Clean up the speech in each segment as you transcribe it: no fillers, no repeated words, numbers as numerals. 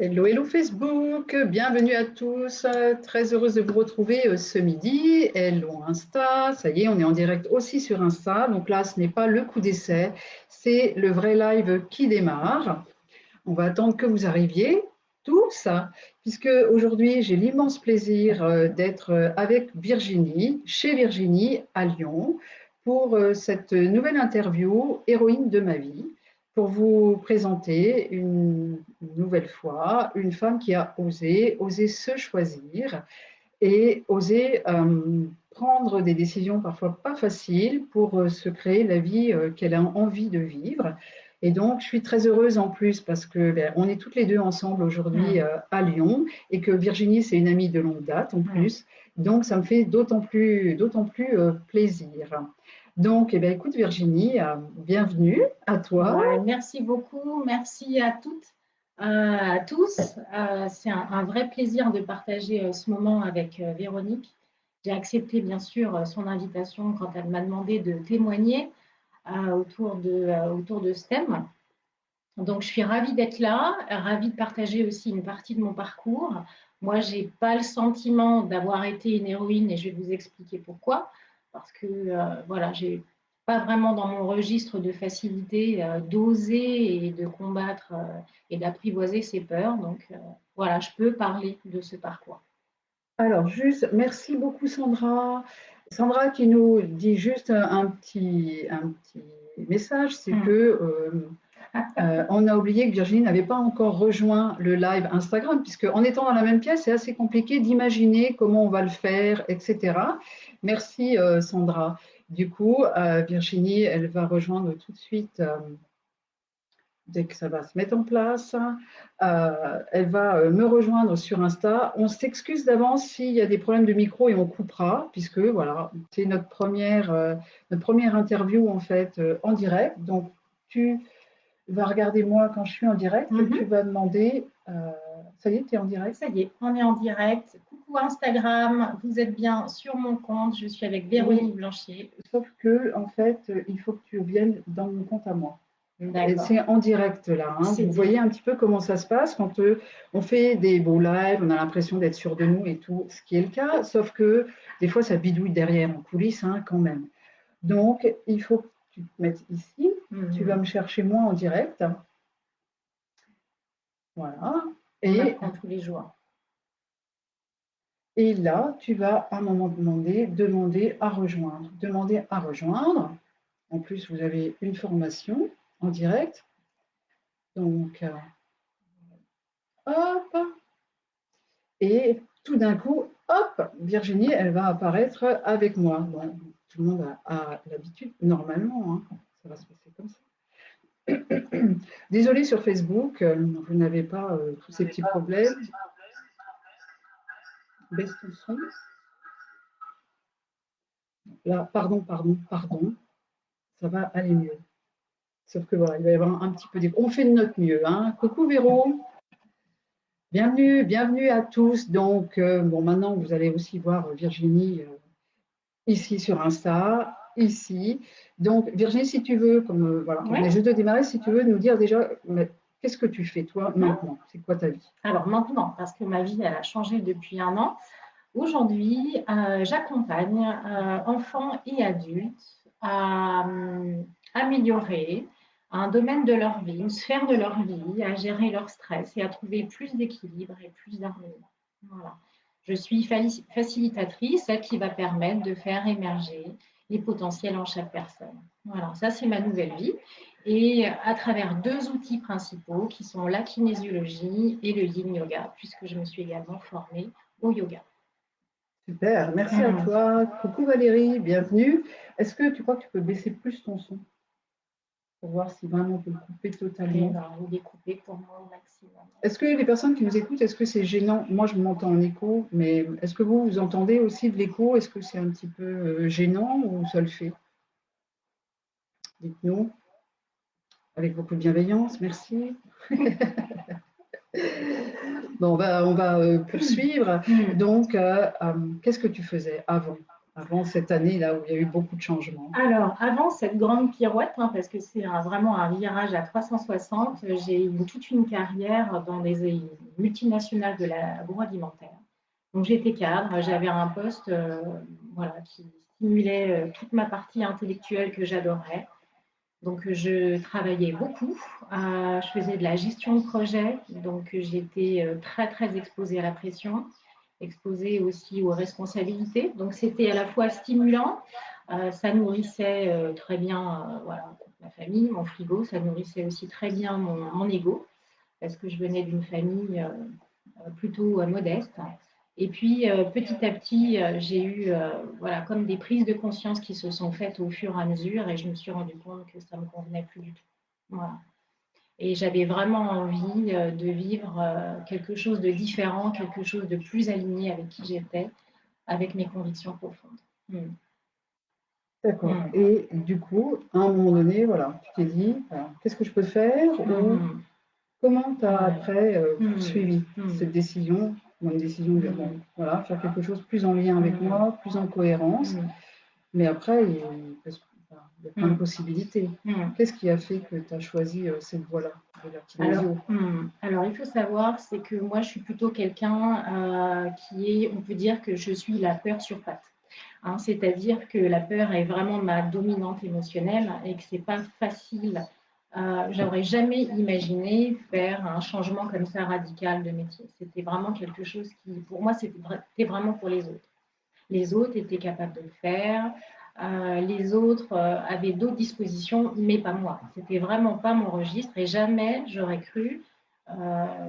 Hello, hello Facebook, bienvenue à tous. Très heureuse de vous retrouver ce midi. Hello Insta, ça y est, on est en direct aussi sur Insta. Donc là, ce n'est pas le coup d'essai, c'est le vrai live qui démarre. On va attendre que vous arriviez tous, puisque aujourd'hui, j'ai l'immense plaisir d'être avec Virginie, chez Virginie à Lyon, pour cette nouvelle interview Héroïne de ma vie, pour vous présenter une nouvelle fois une femme qui a osé se choisir et osé prendre des décisions parfois pas faciles pour se créer la vie qu'elle a envie de vivre. Et donc, je suis très heureuse en plus parce que on est toutes les deux ensemble aujourd'hui à Lyon et que Virginie, c'est une amie de longue date en plus. Donc, ça me fait d'autant plus plaisir. Donc, écoute Virginie, bienvenue à toi. Merci beaucoup, merci à toutes, à tous. C'est un vrai plaisir de partager ce moment avec Véronique. J'ai accepté bien sûr son invitation quand elle m'a demandé de témoigner autour de ce thème. Donc je suis ravie d'être là, ravie de partager aussi une partie de mon parcours. Moi, je n'ai pas le sentiment d'avoir été une héroïne et je vais vous expliquer pourquoi. Parce que voilà, j'ai pas vraiment dans mon registre de facilité d'oser et de combattre et d'apprivoiser ses peurs. Donc voilà, je peux parler de ce parcours. Alors, juste, merci beaucoup Sandra. Sandra qui nous dit juste un petit message, c'est que on a oublié que Virginie n'avait pas encore rejoint le live Instagram, puisque en étant dans la même pièce, c'est assez compliqué d'imaginer comment on va le faire, etc. Merci Sandra. Du coup, Virginie, elle va rejoindre tout de suite dès que ça va se mettre en place. Elle va me rejoindre sur Insta. On s'excuse d'avance s'il y a des problèmes de micro et on coupera, puisque voilà, c'est notre première interview en fait en direct. Donc, tu vas regarder moi quand je suis en direct et tu vas demander. Ça y est, tu es en direct. Ça y est, on est en direct. Coucou Instagram, vous êtes bien sur mon compte. Je suis avec Véronique Blancier. Sauf que, en fait, il faut que tu viennes dans mon compte à moi. C'est D'accord. en direct là. Vous voyez un petit peu comment ça se passe quand on fait des beaux lives, on a l'impression d'être sûr de nous et tout, ce qui est le cas, sauf que des fois ça bidouille derrière en coulisses quand même. Donc il faut que tu te mettes ici, tu vas me chercher moi en direct. Voilà. On apprend tous les jours. Et là, tu vas à un moment demander à rejoindre. Demander à rejoindre. En plus, vous avez une formation en direct. Donc, hop. Et tout d'un coup, hop, Virginie, elle va apparaître avec moi. Bon, tout le monde a l'habitude, normalement, ça va se passer comme ça. Désolée sur Facebook, vous n'avez pas tous ces petits problèmes. Baisse ton son. Là, pardon, ça va aller mieux. Sauf que voilà, il va y avoir un petit peu On fait de notre mieux. Coucou Véro. Bienvenue à tous. Donc, bon, maintenant, vous allez aussi voir Virginie ici sur Insta, ici. Donc, Virginie, si tu veux, comme voilà, on est juste de démarrer, si tu veux nous dire déjà, qu'est-ce que tu fais toi maintenant? C'est quoi ta vie? Alors maintenant, parce que ma vie, elle a changé depuis un an. Aujourd'hui, j'accompagne enfants et adultes à améliorer un domaine de leur vie, une sphère de leur vie, à gérer leur stress et à trouver plus d'équilibre et plus d'harmonie. Voilà. Je suis facilitatrice, celle qui va permettre de faire émerger les potentiels en chaque personne. Voilà, ça c'est ma nouvelle vie. Et à travers deux outils principaux qui sont la kinésiologie et le yin yoga, puisque je me suis également formée au yoga. Super, merci à toi. Coucou Valérie, bienvenue. Est-ce que tu crois que tu peux baisser plus ton son pour voir si vraiment on peut le couper totalement? Il est coupé pour moi au maximum. Est-ce que les personnes qui nous écoutent, est-ce que c'est gênant? Moi, je m'entends en écho, mais est-ce que vous entendez aussi de l'écho? Est-ce que c'est un petit peu gênant ou ça le fait? Dites-nous, avec beaucoup de bienveillance, merci. Bon, on va poursuivre. Donc, qu'est-ce que tu faisais avant avant cette année-là où il y a eu beaucoup de changements? Alors, avant cette grande pirouette, hein, parce que c'est vraiment un virage à 360, j'ai eu toute une carrière dans des multinationales de l'agroalimentaire. Donc, j'étais cadre, j'avais un poste voilà, qui stimulait toute ma partie intellectuelle que j'adorais. Donc, je travaillais beaucoup, je faisais de la gestion de projet, donc j'étais très, très exposée à la pression, exposée aussi aux responsabilités. Donc, c'était à la fois stimulant, ça nourrissait très bien voilà, ma famille, mon frigo, ça nourrissait aussi très bien mon ego, parce que je venais d'une famille plutôt modeste. Et puis, petit à petit, j'ai eu voilà, comme des prises de conscience qui se sont faites au fur et à mesure et je me suis rendu compte que ça ne me convenait plus du tout. Voilà. Et j'avais vraiment envie de vivre quelque chose de différent, quelque chose de plus aligné avec qui j'étais, avec mes convictions profondes. Mm. D'accord. Mm. Et du coup, à un moment donné, voilà, tu t'es dit, qu'est-ce que je peux faire ou Mm. comment tu as Ouais. après Mm. poursuivi Mm. cette décision, une décision de bon, Mm. voilà, faire quelque chose plus en lien avec Mm. moi, plus en cohérence. Mm. Mais après, il y a plein de Mm. possibilités. Mm. Qu'est-ce qui a fait que tu as choisi cette voie-là de la kinésio? Alors, il faut savoir, c'est que moi, je suis plutôt quelqu'un qui est, on peut dire que je suis la peur sur pattes. Hein, c'est-à-dire que la peur est vraiment ma dominante émotionnelle et que c'est pas facile. J'aurais jamais imaginé faire un changement comme ça radical de métier. C'était vraiment quelque chose qui, pour moi, c'était vraiment pour les autres. Les autres étaient capables de le faire. Les autres avaient d'autres dispositions, mais pas moi. C'était vraiment pas mon registre et jamais j'aurais cru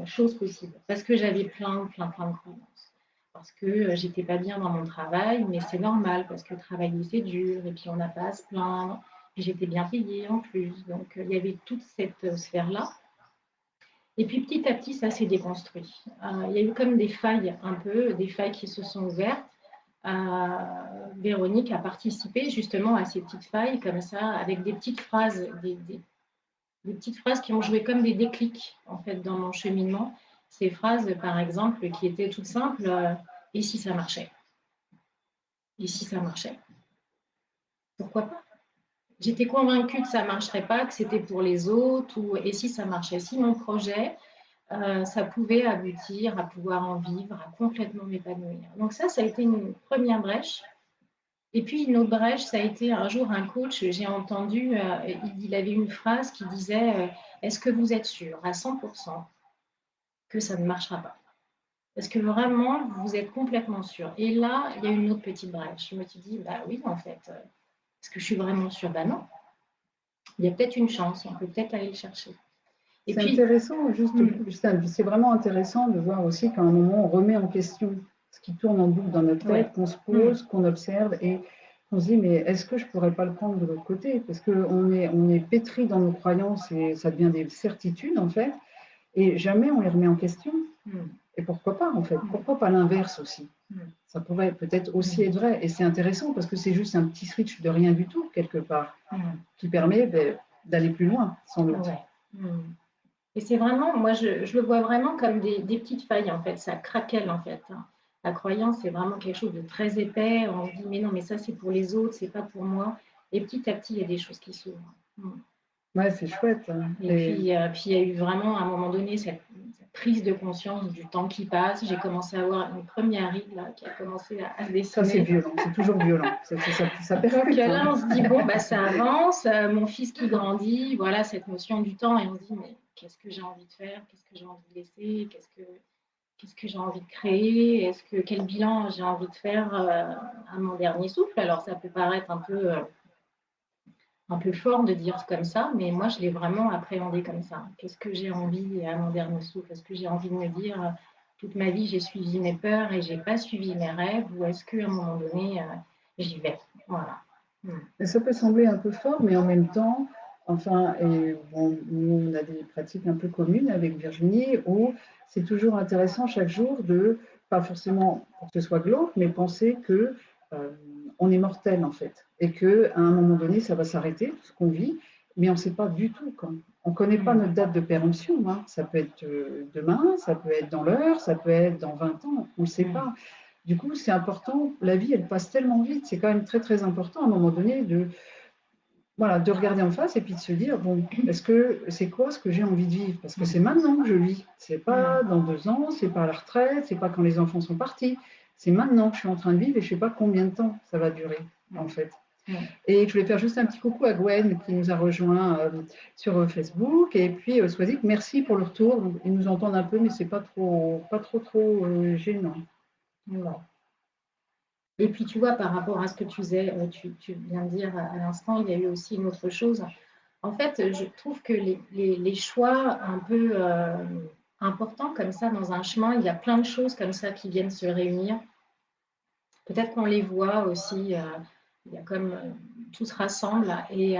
chose possible parce que j'avais plein de croyances. Parce que j'étais pas bien dans mon travail, mais c'est normal parce que travailler c'est dur et puis on n'a pas à se plaindre. Puis j'étais bien payée en plus, donc il y avait toute cette sphère-là. Et puis petit à petit, ça s'est déconstruit. Il y a eu comme des failles, un peu, des failles qui se sont ouvertes. Véronique a participé justement à ces petites failles comme ça, avec des petites phrases, des petites phrases qui ont joué comme des déclics en fait dans mon cheminement. Ces phrases, par exemple, qui étaient toutes simples, et si ça marchait? Et si ça marchait? Pourquoi pas? J'étais convaincue que ça ne marcherait pas, que c'était pour les autres, ou et si ça marchait? Si mon projet, ça pouvait aboutir à pouvoir en vivre, à complètement m'épanouir. Donc ça a été une première brèche. Et puis une autre brèche, ça a été un jour un coach, j'ai entendu, il avait une phrase qui disait est-ce que vous êtes sûr à 100% que ça ne marchera pas? Est-ce que vraiment vous êtes complètement sûr? Et là, il y a une autre petite brèche. Je me suis dit bah oui, en fait, est-ce que je suis vraiment sûre? Bah non, il y a peut-être une chance, on peut peut-être aller le chercher. Et C'est puis, intéressant, Justine, c'est vraiment intéressant de voir aussi qu'à un moment, on remet en question ce qui tourne en boucle dans notre ouais. tête, qu'on se Mm. pose, qu'on observe et qu'on se dit, mais est-ce que je ne pourrais pas le prendre de l'autre côté? Parce on est pétri dans nos croyances et ça devient des certitudes, en fait, et jamais on les remet en question. Mm. Et pourquoi pas, en fait? Mm. Pourquoi pas l'inverse aussi? Mm. Ça pourrait peut-être aussi Mm. être vrai. Et c'est intéressant parce que c'est juste un petit switch de rien du tout, quelque part, Mm. qui permet d'aller plus loin, sans doute. Ouais. Mm. Et c'est vraiment, moi, je le vois vraiment comme des petites failles, en fait. Ça craquelle, en fait. Hein. La croyance, c'est vraiment quelque chose de très épais. On se dit, mais non, mais ça, c'est pour les autres, c'est pas pour moi. Et petit à petit, il y a des choses qui s'ouvrent. Mm. Ouais, c'est chouette, hein. Et puis, il y a eu vraiment, à un moment donné, cette prise de conscience du temps qui passe. J'ai commencé à avoir une première ride là, qui a commencé à se Ça, c'est dessiner. violent, c'est toujours violent. Ça Donc percute, hein. là, on se dit, bon, bah, ça avance, mon fils qui grandit, voilà cette notion du temps, et on se dit, mais qu'est-ce que j'ai envie de faire, qu'est-ce que j'ai envie de laisser, qu'est-ce que j'ai envie de créer, quel bilan j'ai envie de faire à mon dernier souffle. Alors ça peut paraître un peu fort de dire comme ça, mais moi je l'ai vraiment appréhendé comme ça. Qu'est-ce que j'ai envie à mon dernier souffle? Est-ce que j'ai envie de me dire toute ma vie j'ai suivi mes peurs et j'ai pas suivi mes rêves, ou est-ce qu'à un moment donné j'y vais? Voilà. Et ça peut sembler un peu fort, mais en même temps, enfin, et bon, nous, on a des pratiques un peu communes avec Virginie où c'est toujours intéressant chaque jour de, pas forcément pour que ce soit glauque, mais penser que on est mortel en fait, et que à un moment donné, ça va s'arrêter, ce qu'on vit, mais on ne sait pas du tout quand. On ne connaît pas notre date de péremption. Hein. Ça peut être demain, ça peut être dans l'heure, ça peut être dans 20 ans, on ne sait pas. du coup, c'est important, la vie, elle passe tellement vite, c'est quand même très, très important à un moment donné voilà, de regarder en face et puis de se dire, bon, est-ce que c'est quoi ce que j'ai envie de vivre? Parce que c'est maintenant que je vis. C'est pas dans 2 ans, c'est pas à la retraite, c'est pas quand les enfants sont partis. C'est maintenant que je suis en train de vivre et je sais pas combien de temps ça va durer, en fait. Et je voulais faire juste un petit coucou à Gwen qui nous a rejoint sur Facebook et puis Swazik, merci pour le retour. Ils nous entendent un peu, mais c'est pas trop gênant. Non. Et puis, tu vois, par rapport à ce que tu viens de dire à l'instant, il y a eu aussi une autre chose. En fait, je trouve que les choix un peu importants comme ça dans un chemin, il y a plein de choses comme ça qui viennent se réunir. Peut-être qu'on les voit aussi, il y a comme tout se rassemble. Et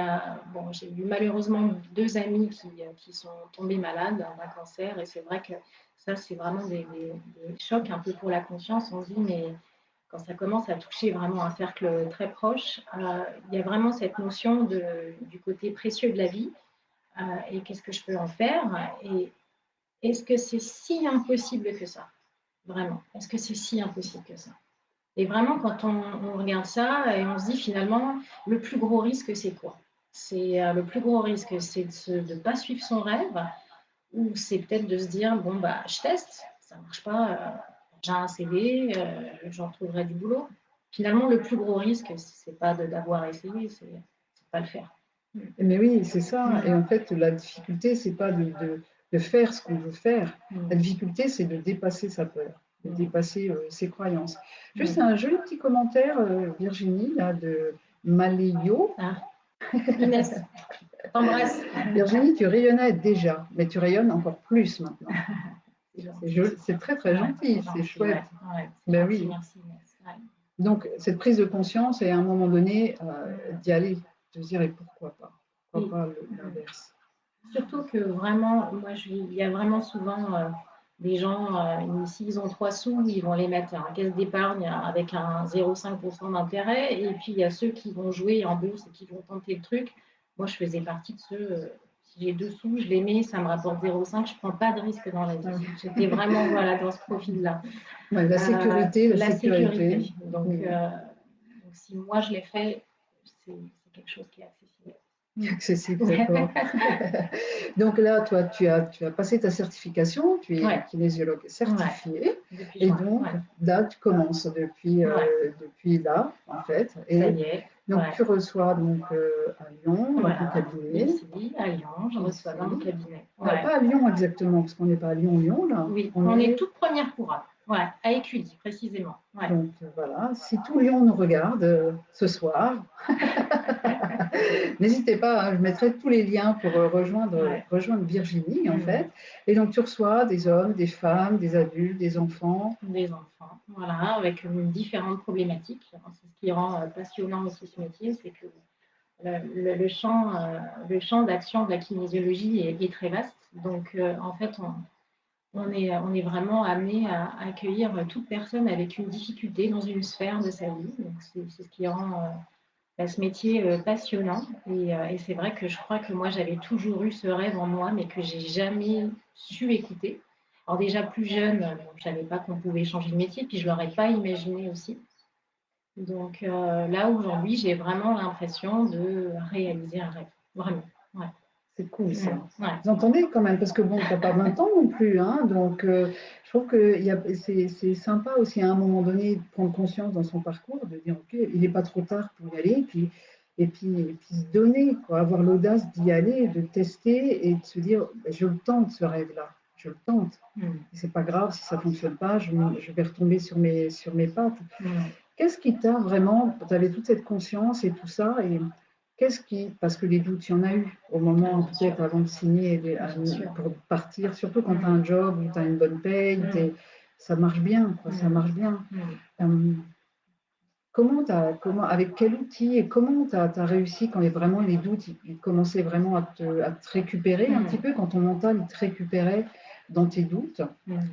bon, j'ai eu malheureusement 2 amis qui sont tombés malades d'un cancer. Et c'est vrai que ça, c'est vraiment des chocs un peu pour la conscience. On se dit, mais quand ça commence à toucher vraiment un cercle très proche, il y a vraiment cette notion du côté précieux de la vie et qu'est-ce que je peux en faire et est-ce que c'est si impossible que ça? Vraiment, est-ce que c'est si impossible que ça? Et vraiment, quand on regarde ça et on se dit finalement, le plus gros risque, c'est quoi? C'est le plus gros risque, c'est de ne pas suivre son rêve ou c'est peut-être de se dire, bon, bah, je teste, ça ne marche pas, j'ai un CV, j'en trouverai du boulot. Finalement, le plus gros risque, ce n'est pas d'avoir essayé, c'est pas le faire. Mais oui, c'est ça. Et en fait, la difficulté, c'est pas de faire ce qu'on veut faire. La difficulté, c'est de dépasser sa peur, de dépasser ses croyances. Juste un joli petit commentaire, Virginie, là, de Maléo. Ah, Inès, t'embrasse. Virginie, tu rayonnais déjà, mais tu rayonnes encore plus maintenant. C'est très, très gentil, c'est chouette. Ben oui. Merci, Inès. Ouais. Donc, cette prise de conscience et à un moment donné, d'y aller, de se dire, et pourquoi pas? Pourquoi pas l'inverse? Surtout que vraiment, moi, il y a vraiment souvent des gens, s'ils ont 3 sous, ils vont les mettre en caisse d'épargne avec un 0,5% d'intérêt. Et puis, il y a ceux qui vont jouer en bourse et qui vont tenter le truc. Moi, je faisais partie de ceux, si j'ai 2 sous, je les mets, ça me rapporte 0,5, je ne prends pas de risque dans la vie. J'étais vraiment voilà, dans ce profil-là. Ouais, la sécurité, la sécurité. Donc, si moi, je l'ai fait, c'est quelque chose qui est accessible. Accessible, d'accord. Donc là, toi, tu as passé ta certification, tu es kinésiologue certifié, et donc là, tu commences depuis là, en fait. Et ça y est. Donc tu reçois donc, à Lyon, dans ton cabinet. Ici, à Lyon, je reçois dans mon cabinet. Pas à Lyon exactement, parce qu'on n'est pas à Lyon, là. Oui, on est toute première couronne, à Écully, précisément. Donc voilà, si tout Lyon nous regarde ce soir, n'hésitez pas, hein, je mettrai tous les liens pour rejoindre Virginie, en fait. Et donc, tu reçois des hommes, des femmes, des adultes, des enfants. Des enfants, voilà, avec différentes problématiques. C'est ce qui rend passionnant aussi ce métier, c'est que le champ d'action de la kinésiologie est très vaste. Donc, en fait, on est vraiment amené à accueillir toute personne avec une difficulté dans une sphère de sa vie. Donc, c'est ce qui rend ce métier passionnant. Et c'est vrai que je crois que moi, j'avais toujours eu ce rêve en moi, mais que j'ai jamais su écouter. Alors déjà plus jeune, je ne savais pas qu'on pouvait changer de métier, puis je ne l'aurais pas imaginé aussi. Donc là, aujourd'hui, j'ai vraiment l'impression de réaliser un rêve. Vraiment. Ouais. C'est cool ça. Vous entendez quand même, parce que bon, tu n'as pas 20 ans non plus, hein, donc je trouve que c'est sympa aussi à un moment donné de prendre conscience dans son parcours, de dire ok, il n'est pas trop tard pour y aller, et puis se donner, quoi, avoir l'audace d'y aller, de tester et de se dire je le tente ce rêve-là, je le tente. C'est pas grave si ça fonctionne pas, je vais retomber sur mes pattes. Qu'est-ce qui t'a vraiment, tu avais toute cette conscience et tout ça, et parce que les doutes, il y en a eu au moment peut-être avant de signer pour partir, surtout quand tu as un job où tu as une bonne paye, ça marche bien, quoi, ça marche bien. Avec quel outil et comment tu as réussi quand vraiment les doutes ils commençaient vraiment à te récupérer un petit peu, quand ton mental il te récupérait dans tes doutes,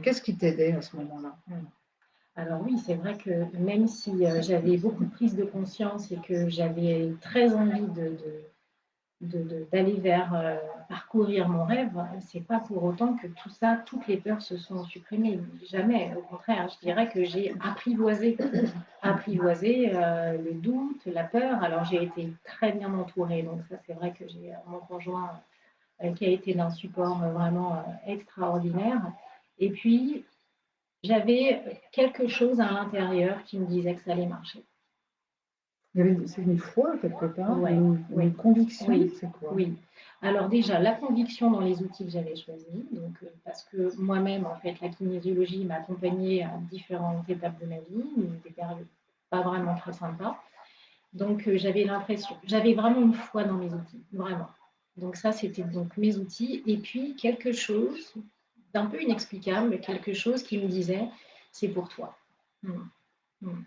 qu'est-ce qui t'aidait à ce moment-là? Alors oui, c'est vrai que même si j'avais beaucoup de prise de conscience et que j'avais très envie d'aller vers parcourir mon rêve, c'est pas pour autant que tout ça, toutes les peurs se sont supprimées. Jamais, au contraire, je dirais que j'ai apprivoisé le doute, la peur. Alors j'ai été très bien entourée, donc ça c'est vrai que j'ai mon conjoint qui a été d'un support vraiment extraordinaire. Et puis j'avais quelque chose à l'intérieur qui me disait que ça allait marcher. C'est une foi quelque part, Ouais, une oui, conviction, oui, c'est quoi? oui. Alors déjà, la conviction dans les outils que j'avais choisis, donc parce que moi-même, en fait, la kinésiologie m'a accompagnée à différentes étapes de ma vie, des périodes pas vraiment très sympas. Donc j'avais l'impression, j'avais vraiment une foi dans mes outils, vraiment. Donc ça, c'était donc mes outils. Et puis quelque chose d'un peu inexplicable, quelque chose qui me disait, c'est pour toi. Mm, mm.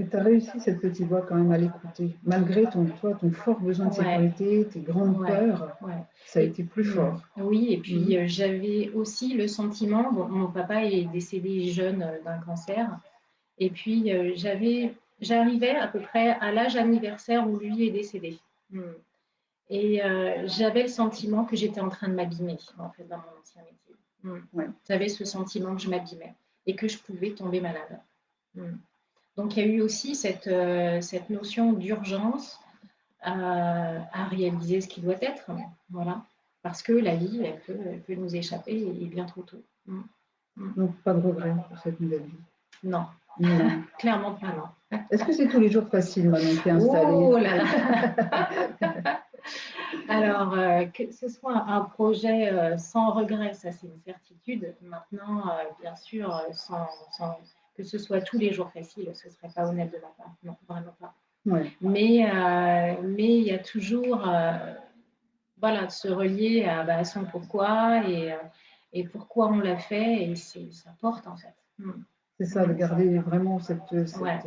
Et tu as réussi cette petite voix quand même à l'écouter, malgré ton fort besoin de Ouais, sécurité, tes grandes ouais, peurs, ouais. ça a été plus fort. Oui, et puis Mhm. j'avais aussi le sentiment, bon, mon papa est décédé jeune d'un cancer, et puis j'arrivais à peu près à l'âge anniversaire où lui est décédé. Mm. Et j'avais le sentiment que j'étais en train de m'abîmer, en fait, dans mon ancien métier. Ouais. J'avais ce sentiment que je m'abîmais et que je pouvais tomber malade. Mm. Donc il y a eu aussi cette notion d'urgence à réaliser ce qui doit être. Voilà. Parce que la vie, elle peut nous échapper et bien trop tôt. Donc pas de regret pour cette nouvelle vie. Non, Non. clairement pas, non. Est-ce que c'est tous les jours facile maintenant que tu es installée? Oh là là. Alors, que ce soit un projet sans regret, ça c'est une certitude. Maintenant, bien sûr, que ce soit tous les jours facile, ce ne serait pas honnête de ma part. Non, vraiment pas. Ouais. Mais il y a toujours voilà, de se relier à son pourquoi et pourquoi on l'a fait, et ça porte en fait. C'est ça, de garder vraiment Ouais.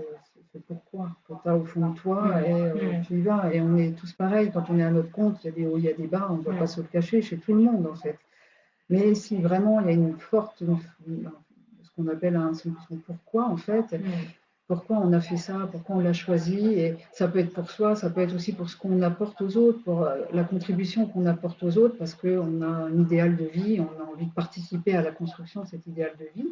ce pourquoi que tu as au fond de toi et Mm. tu y vas. Et on est tous pareils, quand on est à notre compte, il y a des hauts, il y a des bas, on ne doit pas se le cacher chez tout le monde en fait. Mais si vraiment il y a une forte, ce qu'on appelle son pourquoi en fait, pourquoi on a fait ça, pourquoi on l'a choisi, et ça peut être pour soi, ça peut être aussi pour ce qu'on apporte aux autres, pour la contribution qu'on apporte aux autres, parce qu'on a un idéal de vie, on a envie de participer à la construction de cet idéal de vie.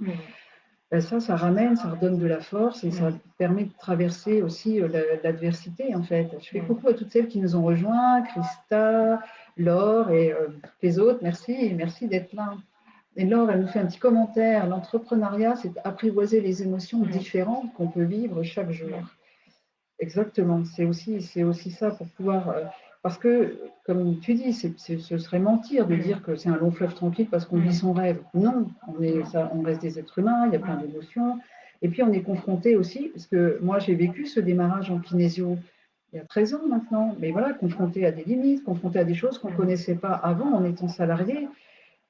Ben ça ramène, ça redonne de la force et ça permet de traverser aussi l'adversité en fait. Je fais coucou à toutes celles qui nous ont rejoints, Christa, Laure et les autres, merci d'être là. Et Laure, elle nous fait un petit commentaire. L'entrepreneuriat, c'est apprivoiser les émotions différentes qu'on peut vivre chaque jour. Exactement, c'est aussi ça pour pouvoir. Parce que, comme tu dis, ce serait mentir de dire que c'est un long fleuve tranquille parce qu'on vit son rêve. Non, on reste des êtres humains, il y a plein d'émotions. Et puis, on est confronté aussi, parce que moi, j'ai vécu ce démarrage en kinésio il y a 13 ans maintenant, mais voilà, confronté à des limites, confronté à des choses qu'on ne connaissait pas avant en étant salarié.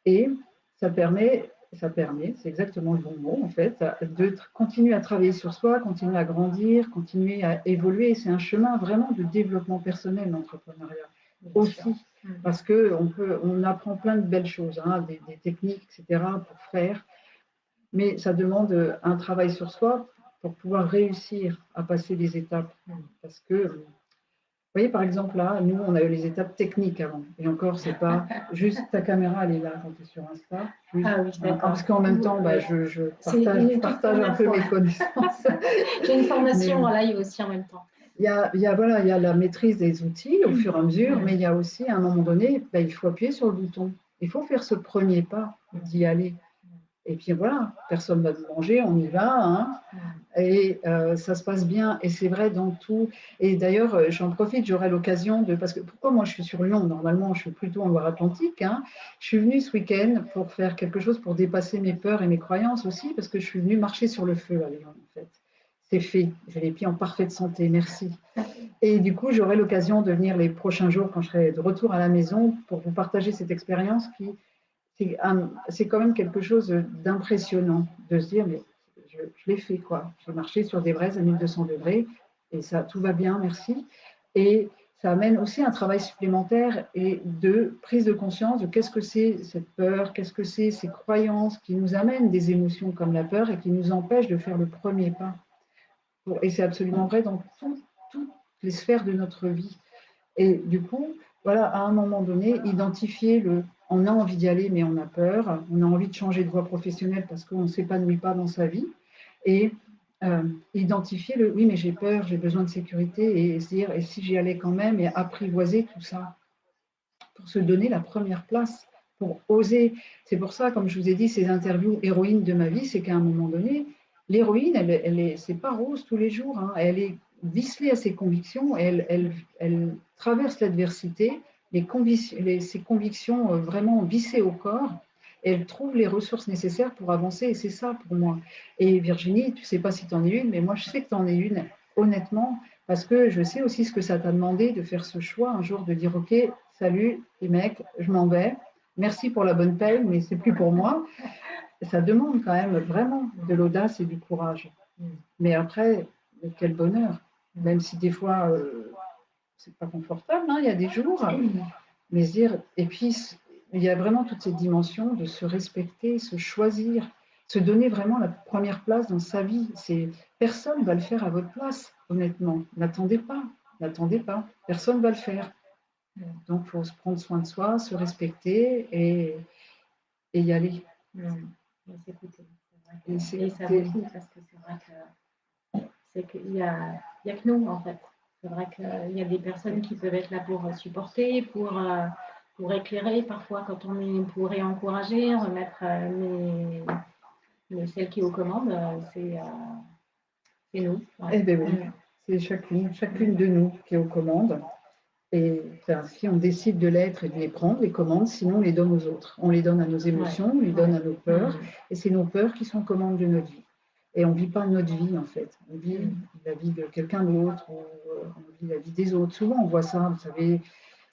Et ça permet, c'est exactement le bon mot en fait, de continuer à travailler sur soi, continuer à grandir, continuer à évoluer. C'est un chemin vraiment de développement personnel, l'entrepreneuriat aussi, parce on apprend plein de belles choses, hein, des techniques, etc. pour faire, mais ça demande un travail sur soi pour pouvoir réussir à passer les étapes, parce que vous voyez, par exemple, là, nous, on a eu les étapes techniques avant. Et encore, c'est pas juste ta caméra, elle est là quand tu es sur Insta. Ah oui, d'accord. Parce qu'en même temps, je partage un peu mes connaissances. J'ai une formation Mais en live aussi en même temps. voilà, il y a la maîtrise des outils au fur et à mesure, mais il y a aussi, à un moment donné, il faut appuyer sur le bouton. Il faut faire ce premier pas d'y aller. Et puis voilà, personne ne va nous manger, on y va. Hein. Et ça se passe bien, et c'est vrai dans tout. Et d'ailleurs, j'en profite, j'aurai l'occasion de. Parce que pourquoi moi je suis sur Lyon? Normalement, je suis plutôt en Loire-Atlantique. Hein. Je suis venue ce week-end pour faire quelque chose pour dépasser mes peurs et mes croyances aussi, parce que je suis venue marcher sur le feu à Lyon, en fait. C'est fait. J'ai les pieds en parfaite santé, merci. Et du coup, j'aurai l'occasion de venir les prochains jours quand je serai de retour à la maison pour vous partager cette expérience qui c'est quand même quelque chose d'impressionnant de se dire, mais je l'ai fait, quoi. J'ai marché sur des braises à 1200 degrés et ça, tout va bien, merci. Et ça amène aussi un travail supplémentaire et de prise de conscience de qu'est-ce que c'est cette peur, qu'est-ce que c'est ces croyances qui nous amènent des émotions comme la peur et qui nous empêchent de faire le premier pas. Et c'est absolument vrai dans toutes les sphères de notre vie. Et du coup, voilà, à un moment donné, identifier on a envie d'y aller, mais on a peur, on a envie de changer de voie professionnelle parce qu'on ne s'épanouit pas dans sa vie, et identifier oui, mais j'ai peur, j'ai besoin de sécurité, et se dire, et si j'y allais quand même, et apprivoiser tout ça, pour se donner la première place, pour oser. C'est pour ça, comme je vous ai dit, ces interviews héroïnes de ma vie, c'est qu'à un moment donné, l'héroïne, c'est pas rose tous les jours, hein. Elle est vicelée à ses convictions, elle traverse l'adversité, ses convictions vraiment vissées au corps, et elle trouve les ressources nécessaires pour avancer, et c'est ça pour moi. Et Virginie, tu sais pas si tu en es une, mais moi je sais que tu en es une, honnêtement, parce que je sais aussi ce que ça t'a demandé de faire ce choix un jour, de dire ok, salut les mecs, je m'en vais, merci pour la bonne paye, mais c'est plus pour moi. Ça demande quand même vraiment de l'audace et du courage. Mais après, quel bonheur, même si des fois c'est pas confortable, hein, il y a des jours, mais se dire, et puis il y a vraiment toute cette dimension de se respecter, se choisir, se donner vraiment la première place dans sa vie. Personne ne va le faire à votre place, honnêtement. N'attendez pas, personne ne va le faire. Donc, il faut se prendre soin de soi, se respecter et y aller. Et s'écouter. Et ça vaut le coup parce que c'est qu'il y a que nous, en fait. C'est vrai qu'il y a des personnes qui peuvent être là pour supporter, pour éclairer, parfois quand on est pour réencourager, remettre, mais celle qui est aux commandes, c'est nous. Ouais. Eh bien oui, c'est chacune de nous qui est aux commandes. Et enfin, si on décide de l'être et de les prendre, les commandes, sinon on les donne aux autres. On les donne à nos émotions, on les donne à nos peurs, et c'est nos peurs qui sont aux commandes de notre vie. Et on ne vit pas notre vie, en fait. On vit la vie de quelqu'un d'autre, ou on vit la vie des autres. Souvent, on voit ça, vous savez,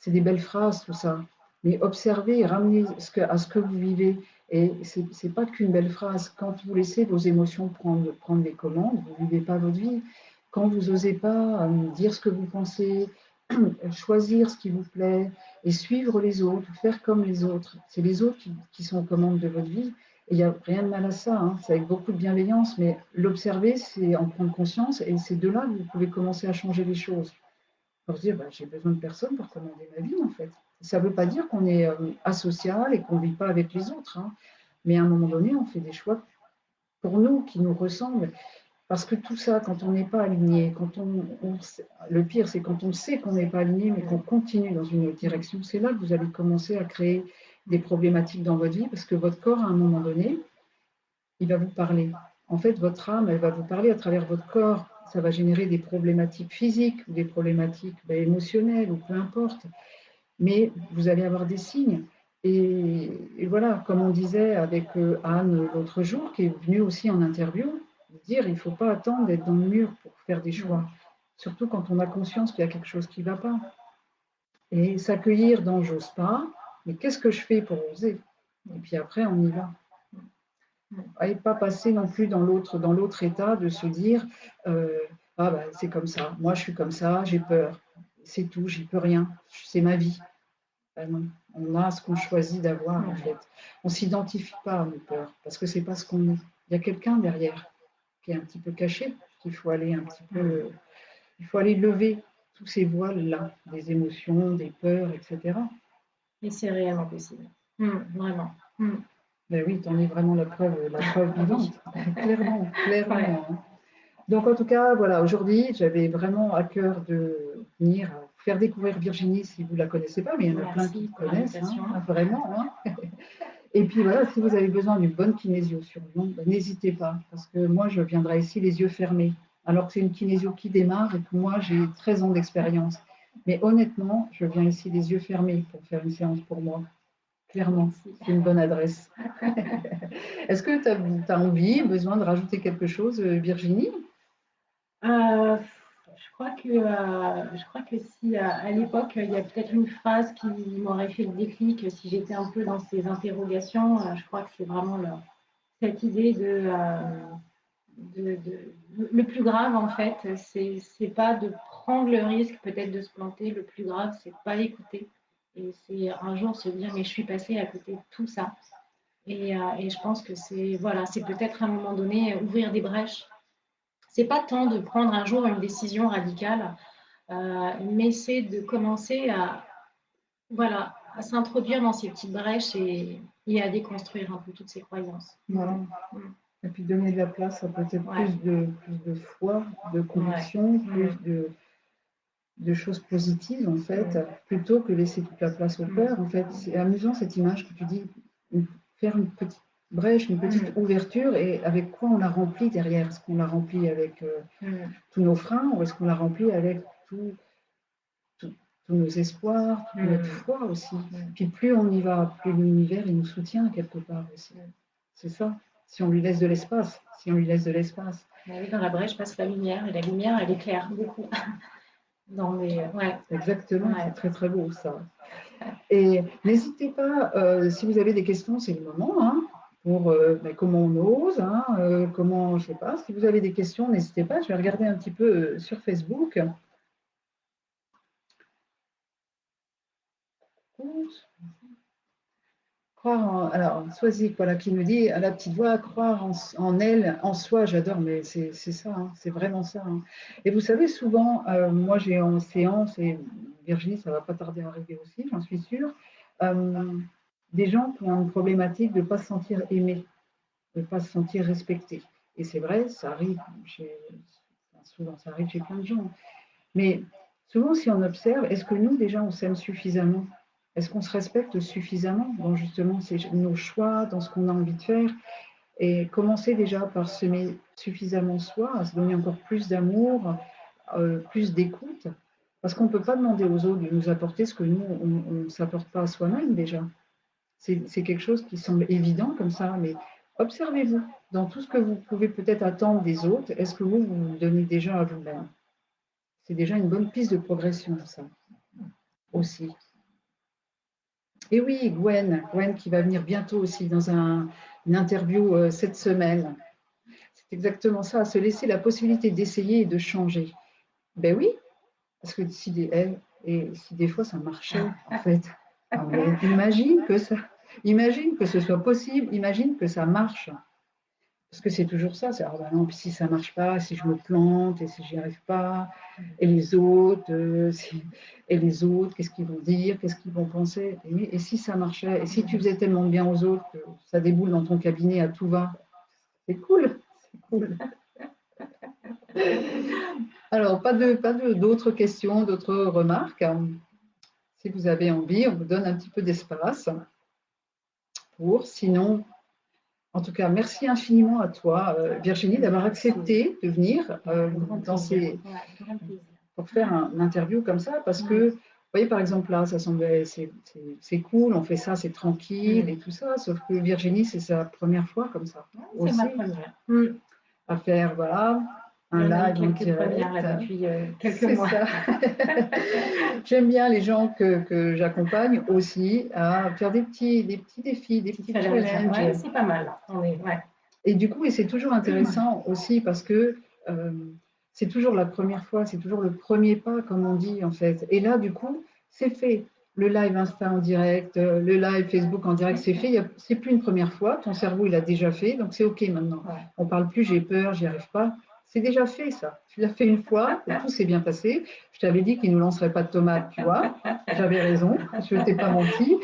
c'est des belles phrases, tout ça. Mais observez et ramenez à ce que vous vivez. Et ce n'est pas qu'une belle phrase. Quand vous laissez vos émotions prendre les commandes, vous ne vivez pas votre vie. Quand vous n'osez pas dire ce que vous pensez, choisir ce qui vous plaît et suivre les autres, faire comme les autres. C'est les autres qui sont aux commandes de votre vie. Et il n'y a rien de mal à ça, hein. C'est avec beaucoup de bienveillance, mais l'observer, c'est en prendre conscience, et c'est de là que vous pouvez commencer à changer les choses. Pour se dire, bah, j'ai besoin de personne pour commander ma vie, en fait. Ça ne veut pas dire qu'on est asocial et qu'on ne vit pas avec les autres, hein. Mais à un moment donné, on fait des choix pour nous, qui nous ressemblent. Parce que tout ça, quand on n'est pas aligné, le pire, c'est quand on sait qu'on n'est pas aligné, mais qu'on continue dans une autre direction, c'est là que vous allez commencer à créer des problématiques dans votre vie, parce que votre corps, à un moment donné, il va vous parler. En fait, votre âme, elle va vous parler à travers votre corps. Ça va générer des problématiques physiques ou des problématiques émotionnelles, ou peu importe. Mais vous allez avoir des signes. Et voilà, comme on disait avec Anne l'autre jour, qui est venue aussi en interview, dire il ne faut pas attendre d'être dans le mur pour faire des choix, surtout quand on a conscience qu'il y a quelque chose qui ne va pas. Et s'accueillir dans j'ose pas, mais qu'est-ce que je fais pour oser? Et puis après, on y va. Et pas passer non plus dans l'autre état de se dire ah ben, c'est comme ça, moi je suis comme ça, j'ai peur, c'est tout, j'y peux rien, c'est ma vie. Ben non, on a ce qu'on choisit d'avoir, en fait. On ne s'identifie pas à nos peurs parce que c'est pas ce qu'on est. Il y a quelqu'un derrière qui est un petit peu caché, qu'il faut aller un petit peu, il faut aller lever tous ces voiles-là, des émotions, des peurs, etc. Et c'est réellement possible. Vraiment. Ben oui, tu en es vraiment la preuve vivante. Clairement, clairement. Ouais. Hein. Donc, en tout cas, voilà, aujourd'hui, j'avais vraiment à cœur de venir faire découvrir Virginie, si vous ne la connaissez pas, mais il y en a plein qui connaissent, hein, vraiment. Hein. Et puis voilà, si vous avez besoin d'une bonne kinésio sur Lyon, ben, n'hésitez pas, parce que moi, je viendrai ici les yeux fermés, alors que c'est une kinésio qui démarre et que moi, j'ai 13 ans d'expérience. Mais honnêtement, je viens ici les yeux fermés pour faire une séance pour moi. Clairement, c'est une bonne adresse. Est-ce que tu as envie, besoin de rajouter quelque chose, Virginie? Je crois que si à l'époque, il y a peut-être une phrase qui m'aurait fait le déclic, si j'étais un peu dans ces interrogations, je crois que c'est vraiment cette idée le plus grave, en fait, c'est pas de prendre le risque peut-être de se planter. Le plus grave, c'est de pas écouter. Et c'est un jour se dire, mais je suis passée à côté de tout ça. Et je pense que c'est peut-être à un moment donné ouvrir des brèches. C'est pas tant de prendre un jour une décision radicale, mais c'est de commencer voilà, à s'introduire dans ces petites brèches et à déconstruire un peu toutes ces croyances. Voilà. Et puis donner de la place à peut-être plus de foi, de conviction, plus de choses positives en fait, plutôt que laisser toute la place au peur. En fait, c'est amusant cette image que tu dis, faire une petite brèche, une petite ouverture, et avec quoi on la remplit derrière? Est-ce qu'on la remplit avec tous nos freins, ou est-ce qu'on la remplit avec tous nos espoirs, toute notre foi aussi? Puis plus on y va, plus l'univers il nous soutient quelque part aussi. C'est ça. Si on lui laisse de l'espace, si on lui laisse de l'espace. Oui, dans la brèche passe la lumière, et la lumière elle éclaire beaucoup. Exactement, c'est très très beau ça. Et n'hésitez pas, si vous avez des questions, c'est le moment, hein, pour comment on ose, hein, comment, je sais pas, si vous avez des questions, n'hésitez pas, je vais regarder un petit peu sur Facebook. Alors, Soisy, voilà, qui nous dit à la petite voix, croire en elle, en soi, j'adore, mais c'est ça, hein, c'est vraiment ça. Hein. Et vous savez, souvent, moi j'ai en séance, et Virginie, ça va pas tarder à arriver aussi, j'en suis sûre, des gens qui ont une problématique de ne pas se sentir aimés, de ne pas se sentir respectés. Et c'est vrai, ça arrive souvent, ça arrive chez plein de gens. Mais souvent, si on observe, est-ce que nous, déjà, on s'aime suffisamment? Est-ce qu'on se respecte suffisamment dans justement nos choix, dans ce qu'on a envie de faire? Et commencer déjà par s'aimer suffisamment soi, à se donner encore plus d'amour, plus d'écoute, parce qu'on ne peut pas demander aux autres de nous apporter ce que nous, on ne s'apporte pas à soi-même déjà. C'est quelque chose qui semble évident comme ça, mais observez-vous dans tout ce que vous pouvez peut-être attendre des autres, est-ce que vous vous donnez déjà à vous-même? C'est déjà une bonne piste de progression, ça aussi. Et oui, Gwen qui va venir bientôt aussi dans une interview cette semaine. C'est exactement ça, se laisser la possibilité d'essayer et de changer. Ben oui, parce que si des fois ça marchait, en fait, imagine que ce soit possible, imagine que ça marche. Parce que c'est toujours ça, c'est ah ben non, puis si ça marche pas, si je me plante, et si j'y arrive pas, et les autres, qu'est-ce qu'ils vont dire, qu'est-ce qu'ils vont penser, et si ça marchait, et si tu faisais tellement de bien aux autres que ça déboule dans ton cabinet à tout va, c'est cool, c'est cool. Alors, pas d'autres questions, d'autres remarques. Si vous avez envie, on vous donne un petit peu d'espace pour, sinon. En tout cas, merci infiniment à toi, Virginie, d'avoir accepté de venir pour faire une interview comme ça, parce que, vous voyez, par exemple, là, ça semblait, c'est cool, on fait ça, c'est tranquille et tout ça, sauf que Virginie, c'est sa première fois comme ça. C'est ma première. À faire, voilà, un live en direct. Depuis quelques mois. Ça. J'aime bien les gens que j'accompagne aussi à faire des petits défis, des petits challenges. Ouais, c'est pas mal. Et du coup, et c'est toujours intéressant aussi parce que c'est toujours la première fois, c'est toujours le premier pas, comme on dit en fait. Et là, du coup, c'est fait. Le live Insta en direct, le live Facebook en direct, c'est fait. C'est plus une première fois. Ton cerveau, il a déjà fait, donc c'est OK maintenant. On parle plus, j'ai peur, j'y arrive pas. C'est déjà fait ça. Tu l'as fait une fois, tout s'est bien passé. Je t'avais dit qu'il ne nous lancerait pas de tomates, tu vois. J'avais raison, je ne t'ai pas menti.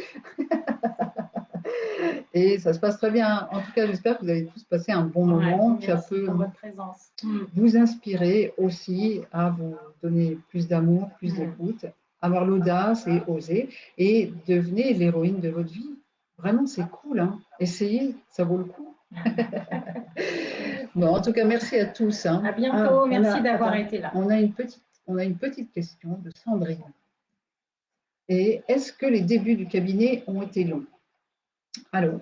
Et ça se passe très bien. En tout cas, j'espère que vous avez tous passé un bon moment, que ça peut vous inspirer aussi à vous donner plus d'amour, plus d'écoute, avoir l'audace et oser, et devenez l'héroïne de votre vie. Vraiment, c'est cool. Hein. Essayez, ça vaut le coup. Bon, en tout cas, merci à tous. Hein. À bientôt, merci d'avoir été là. On a une petite question de Sandrine. Et est-ce que les débuts du cabinet ont été longs? Alors,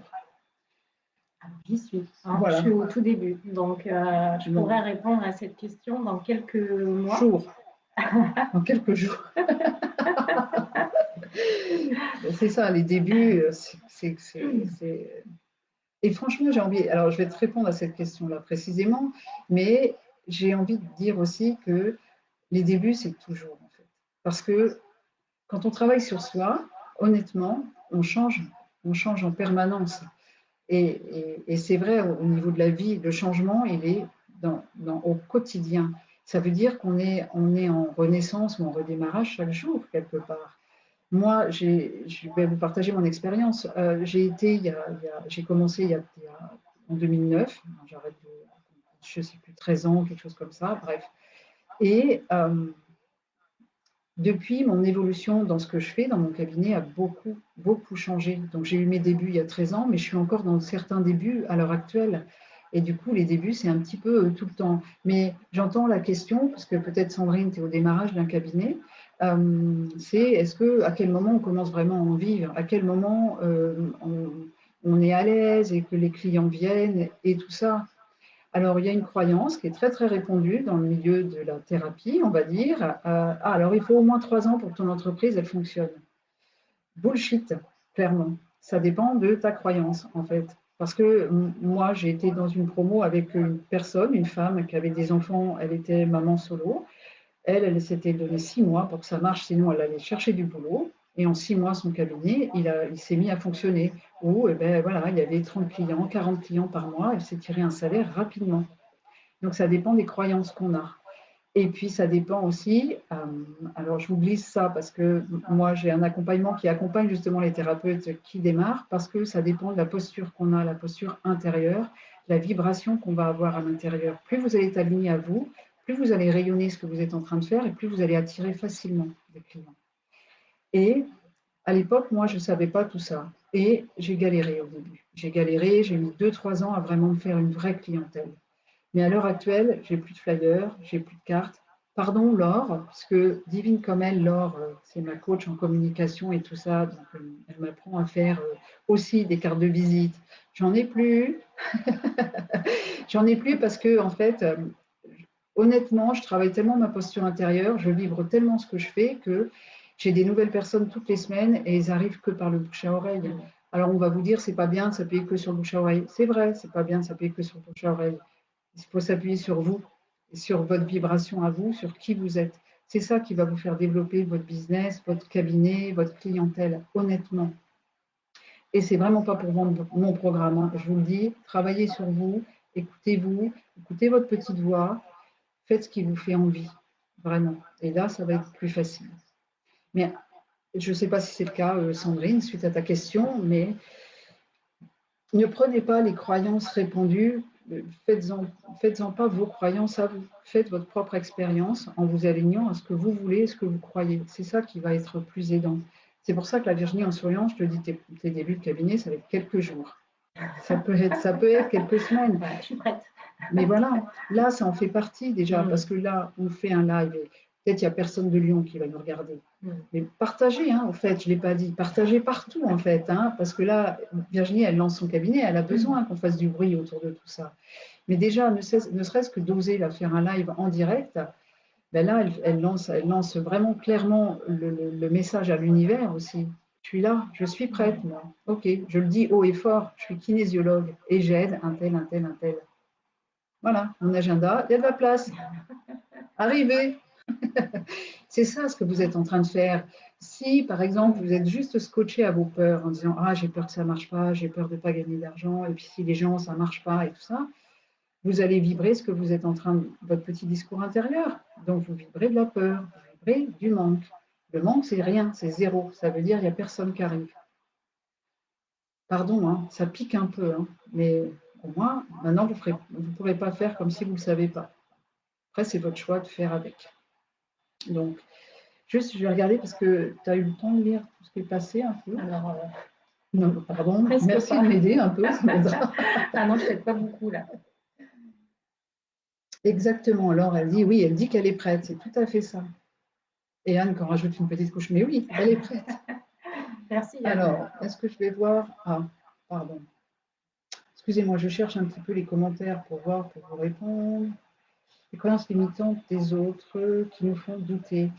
j'y suis. Hein, voilà. Je suis au tout début. Donc, je pourrais répondre à cette question dans quelques mois. Dans quelques jours. C'est ça, les débuts, Et franchement, j'ai envie. Alors, je vais te répondre à cette question-là précisément, mais j'ai envie de dire aussi que les débuts, c'est toujours, en fait. Parce que quand on travaille sur soi, honnêtement, on change en permanence. Et c'est vrai, au niveau de la vie, le changement, il est au quotidien. Ça veut dire qu'on est en renaissance ou en redémarrage chaque jour, quelque part. Moi, je vais vous partager mon expérience. J'ai été, j'ai commencé en 2009, j'arrête de, je ne sais plus, 13 ans, quelque chose comme ça, bref. Et depuis, mon évolution dans ce que je fais, dans mon cabinet, a beaucoup, beaucoup changé. Donc, j'ai eu mes débuts il y a 13 ans, mais je suis encore dans certains débuts à l'heure actuelle. Et du coup, les débuts, c'est un petit peu tout le temps. Mais j'entends la question, parce que peut-être Sandrine, tu es au démarrage d'un cabinet, c'est à quel moment on commence vraiment à en vivre, à quel moment on est à l'aise et que les clients viennent et tout ça. Alors, il y a une croyance qui est très, très répandue dans le milieu de la thérapie, on va dire. Alors, il faut au moins 3 ans pour que ton entreprise, elle fonctionne. Bullshit, clairement. Ça dépend de ta croyance, en fait. Parce que moi, j'ai été dans une promo avec une personne, une femme qui avait des enfants, elle était maman solo. Elle s'était donné 6 mois pour que ça marche, sinon elle allait chercher du boulot. Et en 6 mois, son cabinet, il s'est mis à fonctionner. Où, eh ben, voilà, il y avait 30 clients, 40 clients par mois, elle s'est tiré un salaire rapidement. Donc, ça dépend des croyances qu'on a. Et puis, ça dépend aussi, alors j'oublie ça parce que moi, j'ai un accompagnement qui accompagne justement les thérapeutes qui démarrent parce que ça dépend de la posture qu'on a, la posture intérieure, la vibration qu'on va avoir à l'intérieur. Plus vous allez être aligné à vous, plus vous allez rayonner ce que vous êtes en train de faire et plus vous allez attirer facilement des clients. Et à l'époque, moi, je ne savais pas tout ça. Et j'ai galéré au début. J'ai galéré, j'ai mis 2, 3 ans à vraiment me faire une vraie clientèle. Mais à l'heure actuelle, j'ai plus de flyers, j'ai plus de cartes. Pardon, Laure, parce que divine comme elle, Laure, c'est ma coach en communication et tout ça, donc elle m'apprend à faire aussi des cartes de visite. J'en ai plus. J'en ai plus parce que, en fait, honnêtement, je travaille tellement ma posture intérieure, je vibre tellement ce que je fais que j'ai des nouvelles personnes toutes les semaines et ils arrivent que par le bouche à oreille. Alors on va vous dire, c'est pas bien de s'appuyer que sur le bouche à oreille. C'est vrai, c'est pas bien de s'appuyer que sur le bouche à oreille. Il faut s'appuyer sur vous, sur votre vibration à vous, sur qui vous êtes. C'est ça qui va vous faire développer votre business, votre cabinet, votre clientèle, honnêtement. Et c'est vraiment pas pour vendre mon programme, hein. Je vous le dis, travaillez sur vous, écoutez-vous, écoutez votre petite voix, faites ce qui vous fait envie, vraiment. Et là, ça va être plus facile. Mais je ne sais pas si c'est le cas, Sandrine, suite à ta question, mais ne prenez pas les croyances répandues, faites-en faites-en pas vos croyances à vous. Faites votre propre expérience en vous alignant à ce que vous voulez, ce que vous croyez. C'est ça qui va être plus aidant. C'est pour ça que la Virginie en souriant, je te dis, tes débuts de cabinet, ça va être quelques jours. Ça peut être quelques semaines. Ouais, je suis prête. Mais voilà, là, ça en fait partie déjà, parce que là, on fait un live et peut-être il n'y a personne de Lyon qui va nous regarder. Mais partagez, hein, en fait, je ne l'ai pas dit, partagez partout, en fait, hein, parce que là, Virginie, elle lance son cabinet, elle a besoin qu'on fasse du bruit autour de tout ça. Mais déjà, ne serait-ce que d'oser la faire un live en direct, ben là, elle lance vraiment clairement le message à l'univers aussi. Je suis là, je suis prête, moi. Ok, je le dis haut et fort, je suis kinésiologue et j'aide un tel, un tel, un tel. Voilà, mon agenda, il y a de la place. Arrivez. C'est ça ce que vous êtes en train de faire. Si, par exemple, vous êtes juste scotché à vos peurs en disant ah, j'ai peur que ça ne marche pas, j'ai peur de ne pas gagner d'argent, et puis si les gens, ça ne marche pas et tout ça, vous allez vibrer ce que vous êtes en train de, votre petit discours intérieur. Donc, vous vibrez de la peur, vous vibrez du manque. Le manque, c'est rien, c'est zéro. Ça veut dire qu'il n'y a personne qui arrive. Pardon, hein, ça pique un peu, hein, mais au moins, maintenant, vous ne pourrez pas faire comme si vous ne le savez pas. Après, c'est votre choix de faire avec. Donc, juste, je vais regarder parce que tu as eu le temps de lire tout ce qui est passé un peu. Alors, non, pardon, merci pas. de m'aider un peu, ça m'aidera. Ah non, je ne t'aide pas beaucoup là. Exactement, alors elle dit oui, elle dit qu'elle est prête, c'est tout à fait ça. Et Anne, quand rajoute une petite couche, mais oui, elle est prête. Merci Anne. Alors, est-ce que je vais voir. Ah, pardon. Excusez-moi, je cherche un petit peu les commentaires pour voir, pour vous répondre. Les croyances limitantes des autres qui nous font douter.